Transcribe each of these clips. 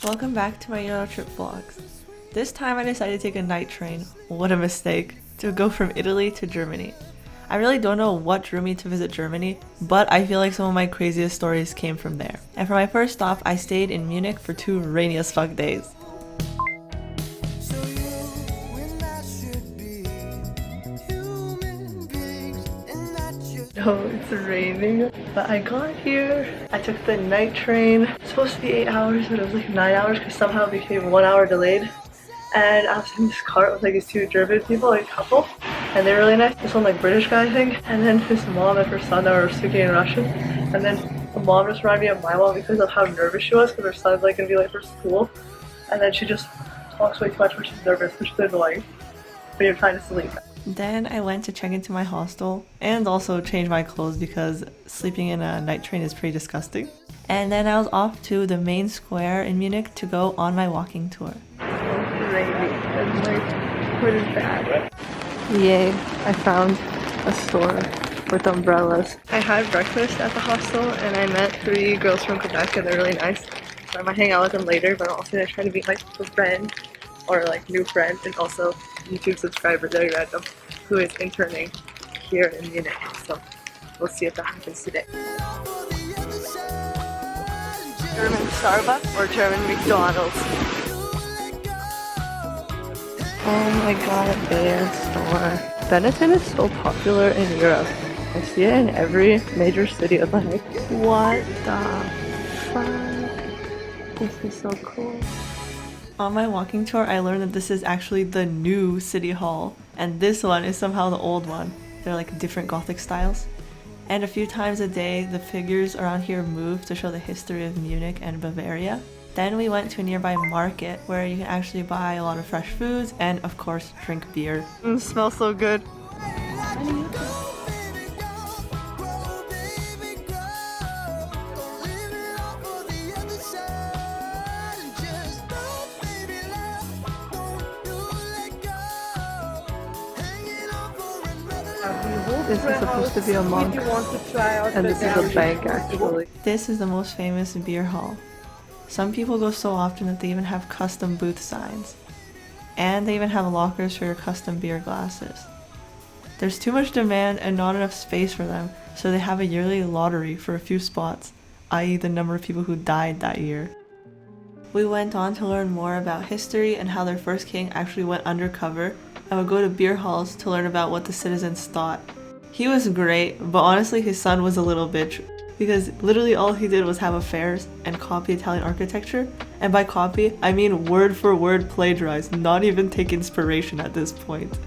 Welcome back to my Eurotrip vlogs. This time I decided to take a night train, what a mistake, to go from Italy to Germany. I really don't know what drew me to visit Germany, but I feel like some of my craziest stories came from there. And for my first stop, I stayed in Munich for 2 rainy as fuck days. Oh, it's raining, but I got here. I took the night train. It's supposed to be 8 hours, but it was like 9 hours because somehow it became 1 hour delayed. And I was in this cart with like these 2 German people, like a couple, and they're really nice. This one like British guy, I think, and then his mom and her son that were speaking in Russian. And then the mom just reminded me of my mom because of how nervous she was because her son's like gonna be late for school. And then she just talks way too much when she's nervous, which is annoying when you're trying to sleep. Then I went to check into my hostel and also change my clothes because sleeping in a night train is pretty disgusting. And then I was off to the main square in Munich to go on my walking tour. It's raining and like pretty bad. Yay, I found a store with umbrellas. I had breakfast at the hostel and I met 3 girls from Quebec and they're really nice. So I might hang out with them later, but I'm also gonna try to meet my friend or like new friend and also YouTube subscriber, very random, who is interning here in Munich. So we'll see if that happens today. German Starbucks or German McDonald's? Oh my god, a bear store. Benetton is so popular in Europe. I see it in every major city. What the heck? What the fuck? This is so cool. On my walking tour, I learned that this is actually the new city hall, and this one is somehow the old one. They're like different Gothic styles. And a few times a day, the figures around here move to show the history of Munich and Bavaria. Then we went to a nearby market where you can actually buy a lot of fresh foods and, of course, drink beer. It smells so good. This is supposed to be a monk, and this is a bank actually. This is the most famous beer hall. Some people go so often that they even have custom booth signs. And they even have lockers for your custom beer glasses. There's too much demand and not enough space for them, so they have a yearly lottery for a few spots, i.e. the number of people who died that year. We went on to learn more about history and how their first king actually went undercover and would go to beer halls to learn about what the citizens thought. He was great, but honestly his son was a little bitch because literally all he did was have affairs and copy Italian architecture, and by copy I mean word for word plagiarize, not even take inspiration at this point.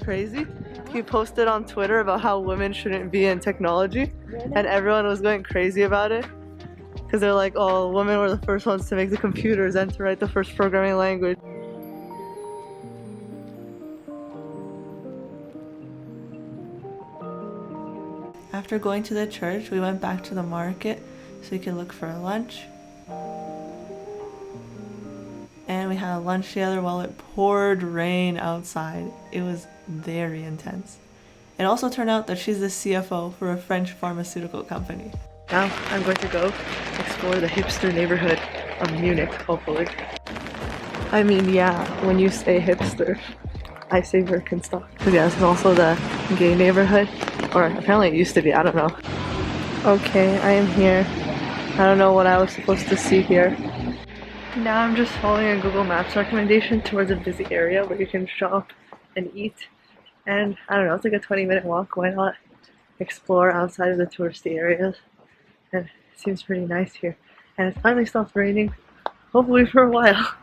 Crazy? He posted on Twitter about how women shouldn't be in technology, and everyone was going crazy about it because they're like, oh, women were the first ones to make the computers and to write the first programming language. After going to the church, we went back to the market so we could look for lunch. And we had a lunch together while it poured rain outside. It was very intense. It also turned out that she's the CFO for a French pharmaceutical company. Now I'm going to go explore the hipster neighborhood of Munich, hopefully. I mean, yeah, when you say hipster, I say Birkenstock. Because yeah, this is also the gay neighborhood. Or apparently it used to be, I don't know. Okay, I am here. I don't know what I was supposed to see here. Now I'm just following a Google Maps recommendation towards a busy area where you can shop and eat. And I don't know, it's like a 20-minute walk. Why not explore outside of the touristy areas? And it seems pretty nice here. And it's finally stopped raining, hopefully for a while.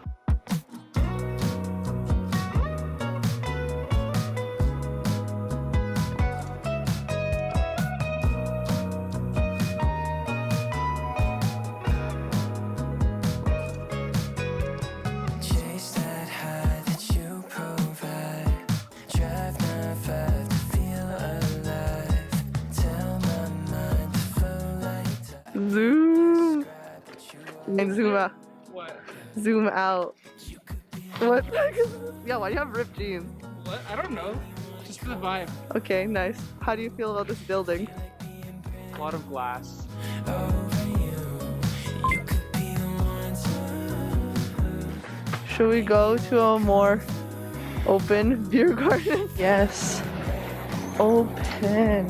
Zoom! And zoom out. What? Zoom out. What? Yeah, why do you have ripped jeans? What? I don't know. Just the vibe. Okay, nice. How do you feel about this building? A lot of glass. Should we go to a more open beer garden? Yes. Open.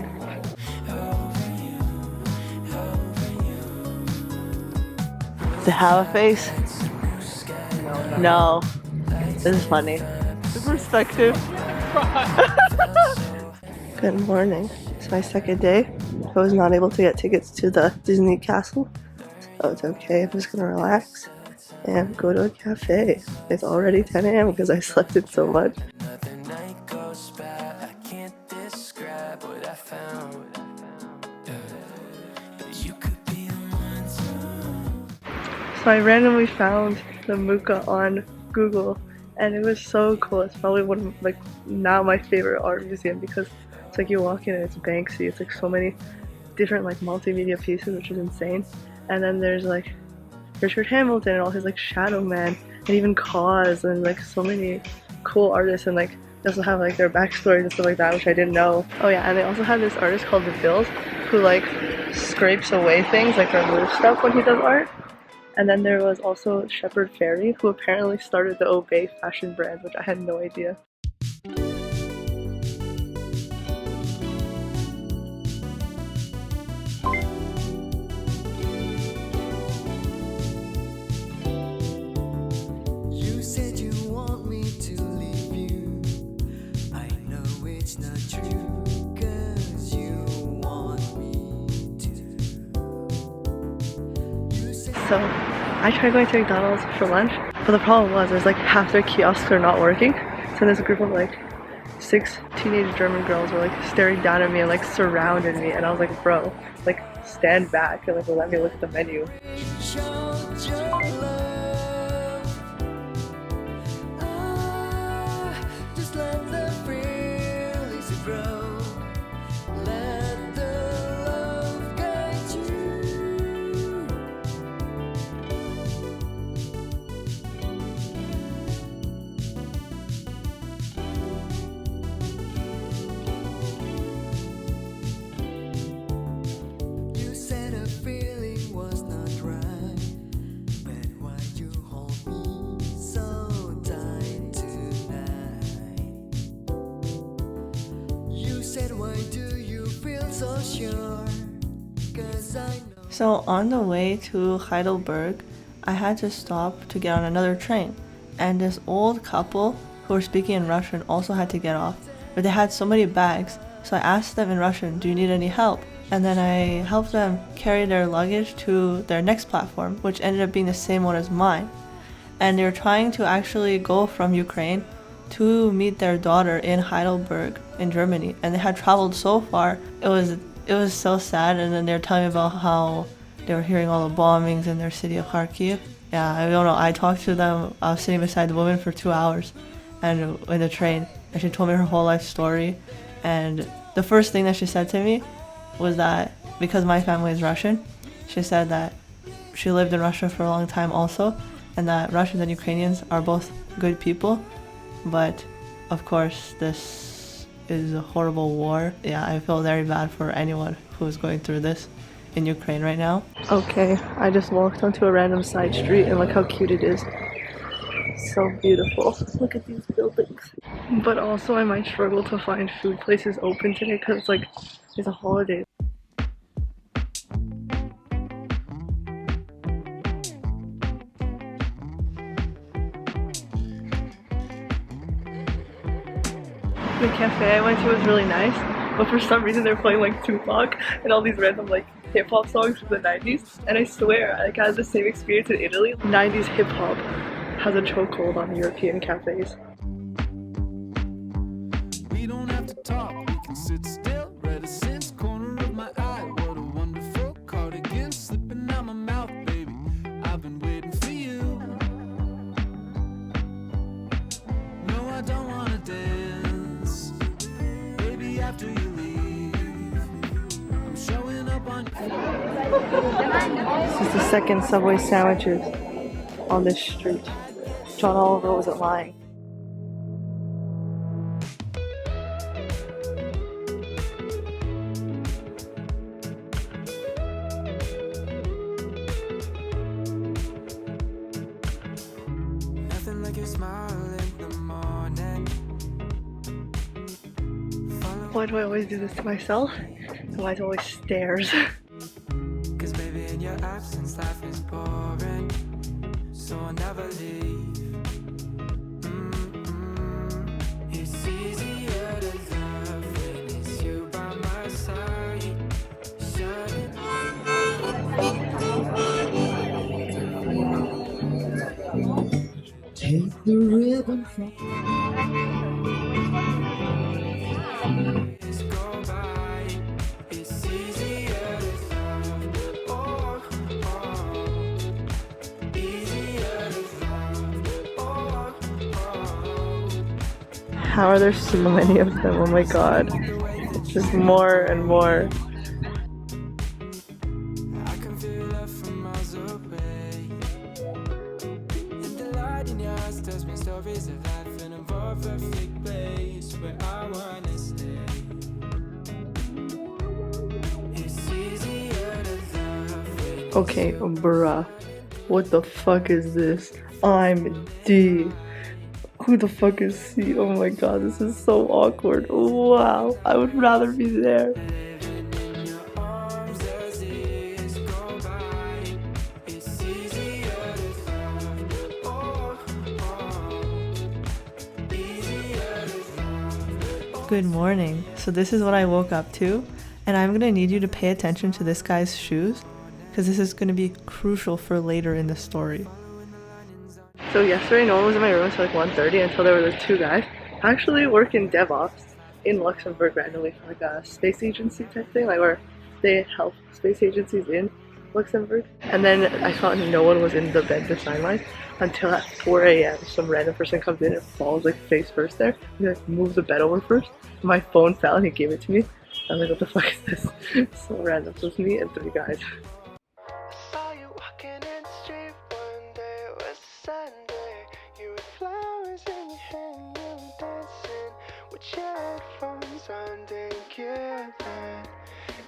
Does it have a face? No. This is funny. The perspective. Good morning. It's my second day. I was not able to get tickets to the Disney castle, so it's okay. I'm just gonna relax and go to a cafe. It's already 10 a.m. because I slept in so much. So I randomly found the Muka on Google and it was so cool. It's probably one of like now my favorite art museum because it's like you walk in and it's Banksy. It's like so many different like multimedia pieces, which is insane. And then there's like Richard Hamilton and all his like Shadow Man and even Cause and like so many cool artists, and like they also have like their backstories and stuff like that, which I didn't know. Oh yeah, and they also have this artist called The Bills who like scrapes away things, like removes stuff when he does art. And then there was also Shepard Fairey, who apparently started the Obey fashion brand, which I had no idea. You said you want me to leave you. I know it's not true, 'cause you want me to. You said So I tried going to McDonald's for lunch, but the problem was there's like half their kiosks are not working. So there's a group of like 6 teenage German girls were like staring down at me and like surrounded me, and I was like, bro, like stand back and like let me look at the menu. showed your love. Just let the feelings grow. Let the love guide you. You said a feeling was not right, but why you hold me so tight tonight? You said, why do you feel so sure? 'Cause I know. So on the way to Heidelberg, I had to stop to get on another train, and this old couple who were speaking in Russian also had to get off, but they had so many bags, so I asked them in Russian, do you need any help? And then I helped them carry their luggage to their next platform, which ended up being the same one as mine. And they were trying to actually go from Ukraine to meet their daughter in Heidelberg in Germany, and they had traveled so far. It was so sad. And then they were telling me about how they were hearing all the bombings in their city of Kharkiv. Yeah, I don't know. I talked to them. I was sitting beside the woman for 2 hours, and in the train, and she told me her whole life story. And the first thing that she said to me was that because my family is Russian, she said that she lived in Russia for a long time also, and that Russians and Ukrainians are both good people, but of course this is a horrible war. Yeah, I feel very bad for anyone who is going through this in Ukraine right now. Okay, I just walked onto a random side street and look how cute it is. So beautiful. Look at these buildings. But also I might struggle to find food places open today because it's like it's a holiday. The cafe I went to was really nice, but for some reason they're playing like Tupac and all these random like hip-hop songs from the 90s, and I swear I had the same experience in Italy. 90s hip-hop has a chokehold on European cafes. We don't have to talk, we can sit still. Reticence, corner of my eye. What a wonderful cardigan slipping out my mouth, baby. I've been waiting for you. No, I don't wanna dance, baby, after you leave. I'm showing up on. This is the second Subway sandwiches on this street. John Oliver wasn't lying. Nothing like your smile in the morning. Why do I always do this to myself? Why is it always stairs? Cause baby, in your absence, life is boring. So I'll never leave. It's easier to love when it's you by my side. Take the ribbon from go by. It's easier to love. Oh, easier to love. Oh. How are there so many of them? Oh my god. Just more and more. I can feel love from miles away. And the light in your eyes tells me stories of life in a more perfect place where I wanna stay. It's easier to love. Okay, bruh. What the fuck is this? I'm D. Who the fuck is C? Oh my god, this is so awkward. Wow, I would rather be there. Living in your arms as years go by. It's easier to love. Oh, easier to love. Good morning. So this is what I woke up to, and I'm gonna need you to pay attention to this guy's shoes, because this is gonna be crucial for later in the story. So yesterday no one was in my room until like 1:30 until there were those two guys. I actually work in DevOps in Luxembourg randomly for like a space agency type thing, like where they help space agencies in Luxembourg. And then I thought no one was in the bed beside mine until at 4 a.m. some random person comes in and falls like face first there. He like moves the bed over first. My phone fell and he gave it to me. I was like, what the fuck is this? So random. So it's me and three guys. Saw you walking in the street one day, it was Sunday. You had flowers in your hand, you were dancing with your headphones on, didn't care that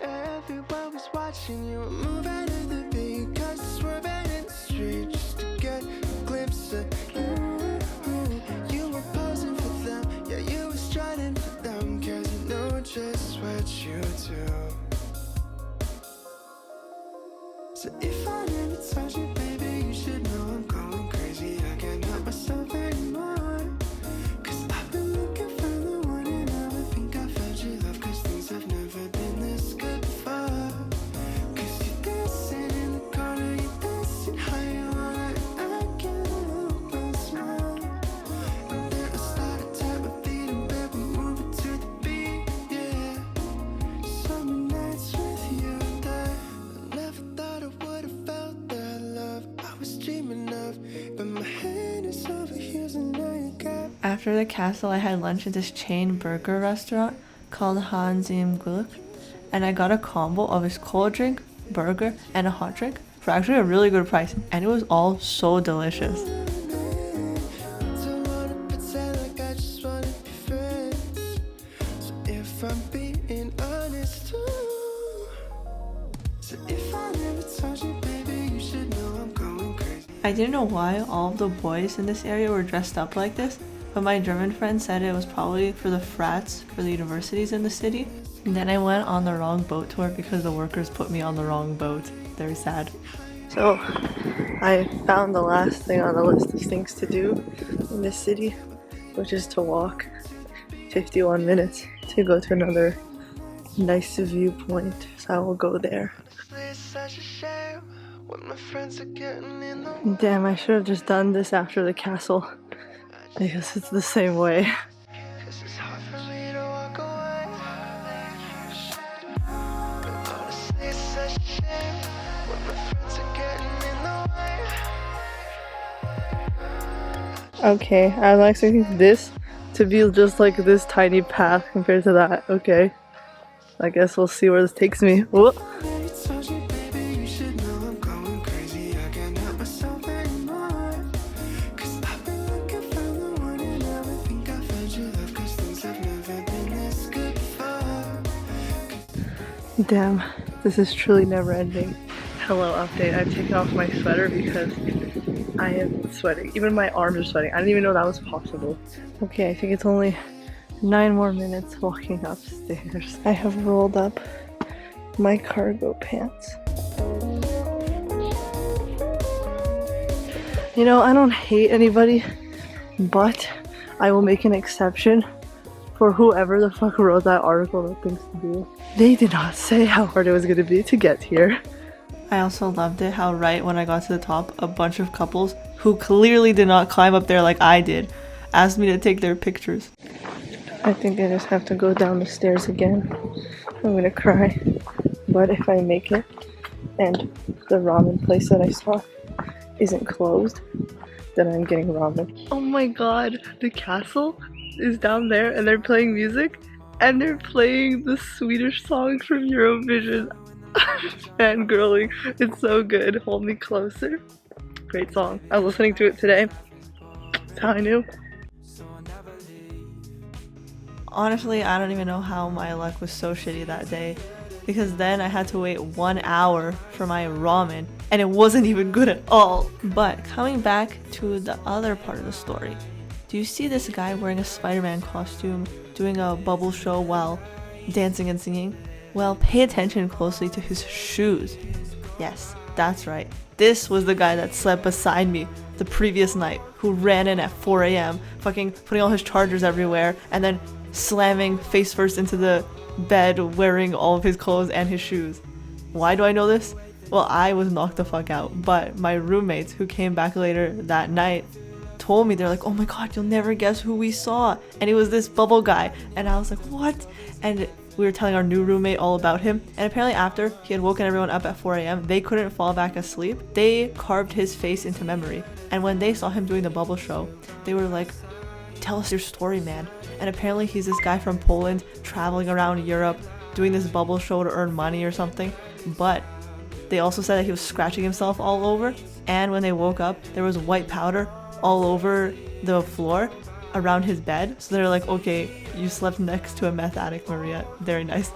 everyone was watching you moving to the beat, cause swerving in the street just to get a glimpse of you. You were posing for them, yeah, you were strutting for them, cause you know just what you do. So if I never touch you, baby, you should know I'm going crazy. I can't help myself anymore. Cause I've been looking for the one and I would think I found your love. Cause things have never been this good before. Cause you're dancing in the corner, you're dancing how you want it. I can't help but smile. And then I started tapping feet in bed, we moving to the beat, yeah. Summer nights with you there. I never thought I would have felt that love I was dreaming of, but my hand is over yours and now you got. After the castle, I had lunch at this chain burger restaurant called Hans im Glück, and I got a combo of his cold drink, burger, and a hot drink for actually a really good price, and it was all so delicious. Don't wanna pretend like I just wanna be friends. So if I'm being honest too. So if I never told you, baby, you should know I'm going crazy. I didn't know why all of the boys in this area were dressed up like this, but my German friend said it was probably for the frats for the universities in the city. And then I went on the wrong boat tour because the workers put me on the wrong boat. Very sad. So I found the last thing on the list of things to do in this city, which is to walk 51 minutes to go to another nice viewpoint. So I will go there. It's such a shame when my friends are getting in the way. Damn, I should have just done this after the castle because it's the same way. Cause it's hard for me to walk away. And honestly, it's such a shame when my friends are getting in the way. Okay, I was expecting this to be just like this tiny path compared to that. Okay, I guess we'll see where this takes me. Whoop. Never told you, baby, you should know I'm going crazy. I can't help myself anymore. Cause I've been Damn, this is truly never ending. Hello update. I've taken off my sweater because I am sweating. Even my arms are sweating. I didn't even know that was possible. Okay, I think it's only 9 more minutes walking upstairs. I have rolled up my cargo pants. You know, I don't hate anybody, but I will make an exception for whoever the fuck wrote that article that things to do. They did not say how hard it was gonna be to get here. I also loved it how right when I got to the top, a bunch of couples who clearly did not climb up there like I did asked me to take their pictures. I think I just have to go down the stairs again. I'm gonna cry. But if I make it and the ramen place that I saw isn't closed, then I'm getting ramen. Oh my god, the castle is down there and they're playing music and they're playing the Swedish song from Eurovision. Fangirling. It's so good. Hold Me Closer. Great song. I was listening to it today. That's how I knew. Honestly, I don't even know how my luck was so shitty that day, because then I had to wait 1 hour for my ramen and it wasn't even good at all. But coming back to the other part of the story, do you see this guy wearing a Spider-Man costume doing a bubble show while dancing and singing? Well, pay attention closely to his shoes. Yes, that's right. This was the guy that slept beside me the previous night, who ran in at 4 a.m, fucking putting all his chargers everywhere and then slamming face first into the bed wearing all of his clothes and his shoes. Why do I know this? Well, I was knocked the fuck out, but my roommates who came back later that night told me, they're like, oh my god, you'll never guess who we saw. And it was this bubble guy. And I was like, what? And we were telling our new roommate all about him, and apparently after he had woken everyone up at 4 a.m, they couldn't fall back asleep. They carved his face into memory, and when they saw him doing the bubble show, they were like, tell us your story, man. And apparently he's this guy from Poland traveling around Europe doing this bubble show to earn money or something. But they also said that he was scratching himself all over, and when they woke up there was white powder all over the floor around his bed. So they're like, okay, you slept next to a meth addict, Maria. Very nice.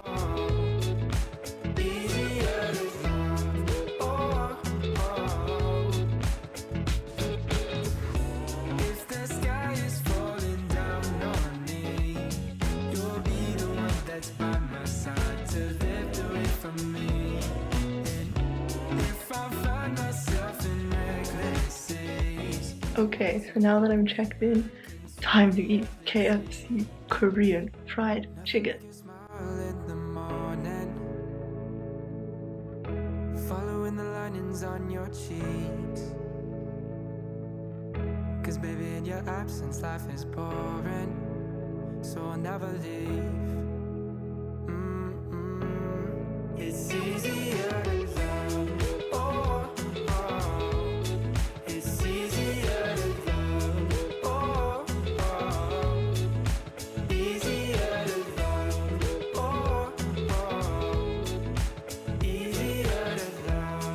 Okay, so now that I'm checked in, time to eat KFC Korean fried chicken. In the morning, following the linings on your cheeks. 'Cause baby, in your absence, life is boring, so I'll never leave. It's easier to love. Oh, oh. It's easier to love. Oh, oh. Easier to love. Oh, oh. Easier to love.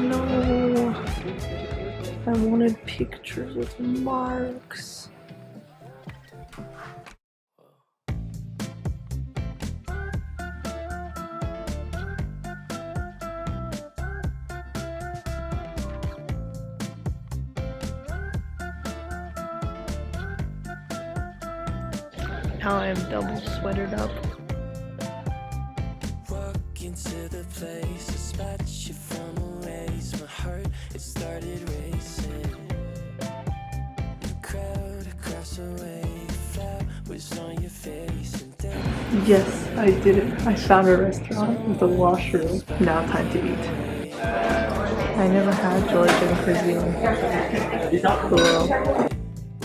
No, I wanted pictures with marks. Now I am double sweatered up. Walk into the place, dispatch you from a race. My heart, it started racing. The crowd across the way, the flat was on your face. And then Yes, I did it. I found a restaurant with a washroom. Now time to eat. I never had Georgian cuisine. Cool.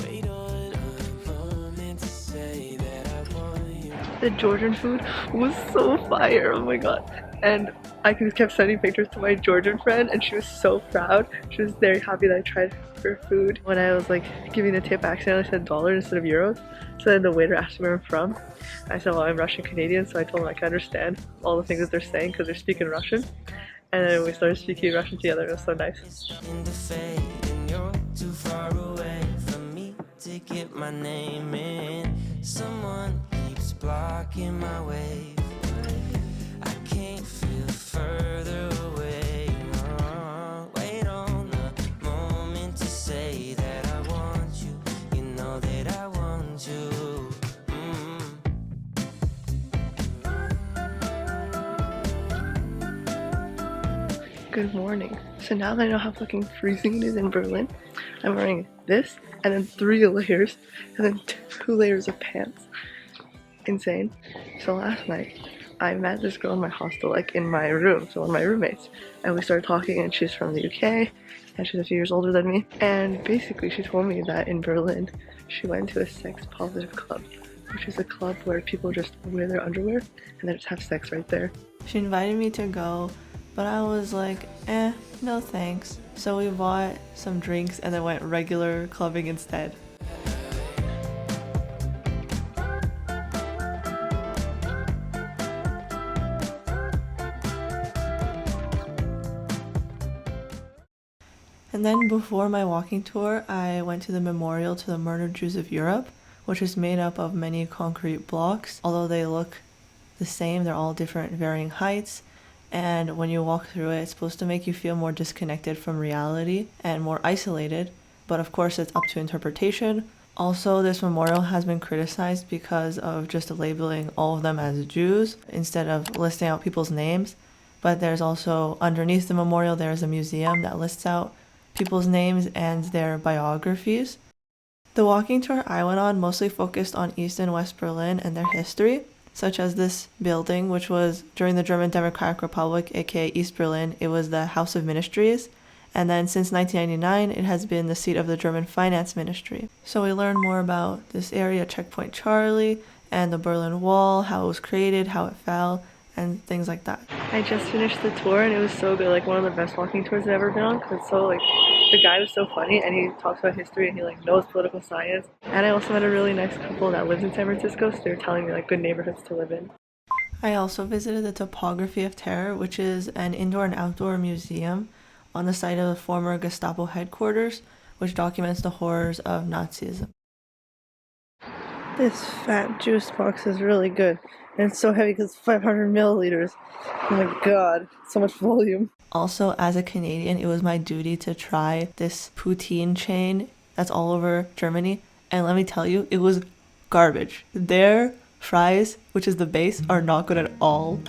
wait on a moment to say that I want you. The Georgian food was so fire, oh my god. And I just kept sending pictures to my Georgian friend and she was so proud. She was very happy that I tried her food. When I was like giving a tip, I accidentally said dollars instead of euros. So then the waiter asked me where I'm from. I said, well, I'm Russian Canadian, so I told him I can understand all the things that they're saying because they're speaking Russian. And then we started speaking Russian together. It was so nice. In the fade, and you're too far away from me to get my name in. Someone keeps blocking my way. I can't feel further away. Oh, wait on the moment to say that I want you. You know that I want you. Good morning. So now that I know how fucking freezing it is in Berlin, I'm wearing this and then 3 layers and then 2 layers of pants. Insane. So last night I met this girl in my hostel, like in my room, so one of my roommates, and we started talking and she's from the UK and she's a few years older than me, and basically she told me that in Berlin she went to a sex positive club, which is a club where people just wear their underwear and then just have sex right there. She invited me to go, but I was like, no thanks. So we bought some drinks and then went regular clubbing instead. And then before my walking tour, I went to the memorial to the murdered Jews of Europe, which is made up of many concrete blocks. Although they look the same, they're all different varying heights. And when you walk through it, it's supposed to make you feel more disconnected from reality and more isolated. But of course, it's up to interpretation. Also, this memorial has been criticized because of just labeling all of them as Jews instead of listing out people's names. But there's also, underneath the memorial, there's a museum that lists out people's names and their biographies. The walking tour I went on mostly focused on East and West Berlin and their history, such as this building, which was during the German Democratic Republic, aka East Berlin. It was the House of Ministries, and then since 1999 it has been the seat of the German Finance Ministry. So we learned more about this area, Checkpoint Charlie, and the Berlin Wall, how it was created, how it fell, and things like that. I just finished the tour and it was so good, like one of the best walking tours I've ever been on, because it's so like, the guy was so funny and he talks about history and he like knows political science. And I also met a really nice couple that lives in San Francisco, so they were telling me like good neighborhoods to live in. I also visited the Topography of Terror, which is an indoor and outdoor museum on the site of the former Gestapo headquarters, which documents the horrors of Nazism. This fat juice box is really good. And it's so heavy because it's 500 milliliters. Oh my god, so much volume. Also, as a Canadian, it was my duty to try this poutine chain that's all over Germany. And let me tell you, it was garbage. Their fries, which is the base, are not good at all.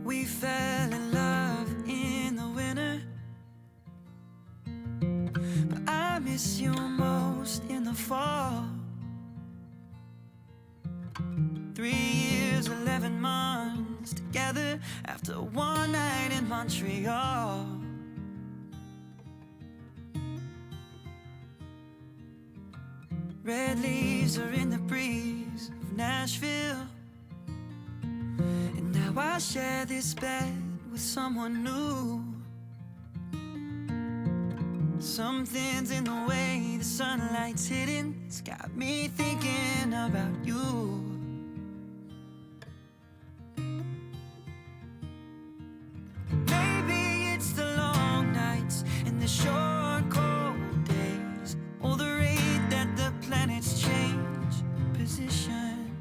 We fell in love in the winter, but I miss you most in the fall. 3 years, 11 months together after one night in Montreal. Red leaves are in the breeze of Nashville, and now I share this bed with someone new. Something's in the way the sunlight's hitting, it's got me thinking about you. Maybe it's the long nights and the short cold days, or the rate that the planets change position.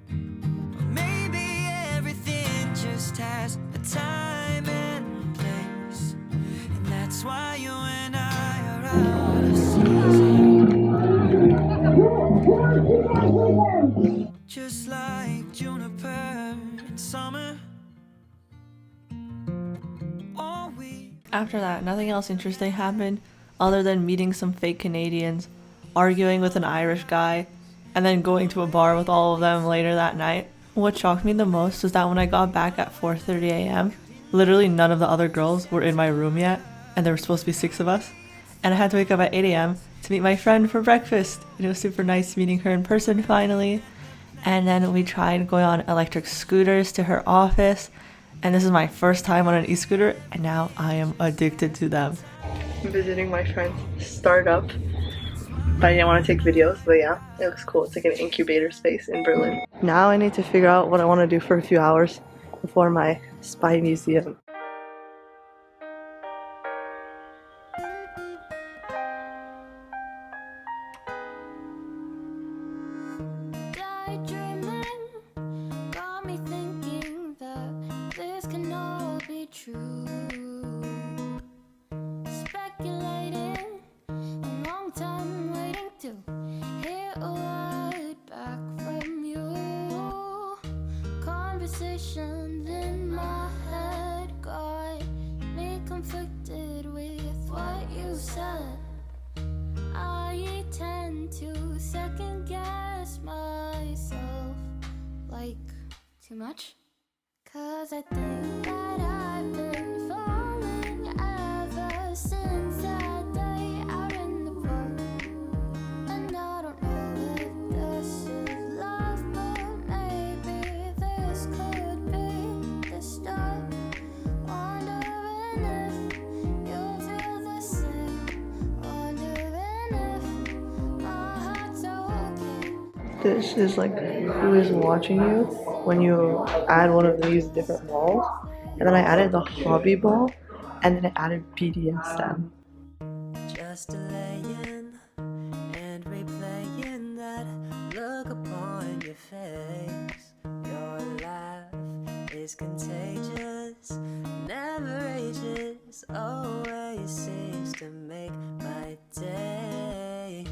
Or maybe everything just has a time and place, and that's why you and I are out of season. Just like juniper in summer. After that, nothing else interesting happened other than meeting some fake Canadians, arguing with an Irish guy, and then going to a bar with all of them later that night. What shocked me the most was that when I got back at 4:30 a.m., Literally none of the other girls were in my room yet, and there were supposed to be 6 of us. And I had to wake up at 8 a.m. to meet my friend for breakfast. It was super nice meeting her in person finally. And then we tried going on electric scooters to her office. And this is my first time on an e-scooter, and now I am addicted to them. I'm visiting my friend's startup, but I didn't want to take videos, but yeah, it looks cool. It's like an incubator space in Berlin. Now I need to figure out what I want to do for a few hours before my spy museum. Daydreaming got me thinking that this can all be true. Speculating, a long time waiting to hear a word back from you. Conversations in my head got me conflicted with what you said. I tend to second guess myself, like, too much? 'Cause I think that I've been falling ever since that day out in the park. And I don't know if this is love, but maybe this could be the start. Wondering if you'll feel the same. Wondering if my heart's okay. This is like who is watching you when you add one of these different balls. And then I added the hobby ball, and then I added BDSM. Just delaying and replaying that look upon your face. Your laugh is contagious, never ages, always seems to make my day.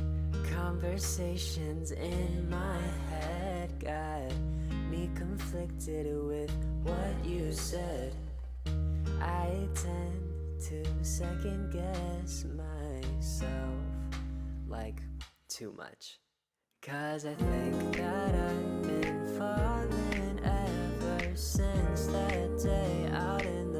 Conversations in my head got me conflicted with what you said. I tend to second guess myself, like, too much. 'Cause I think that I've been falling ever since that day out in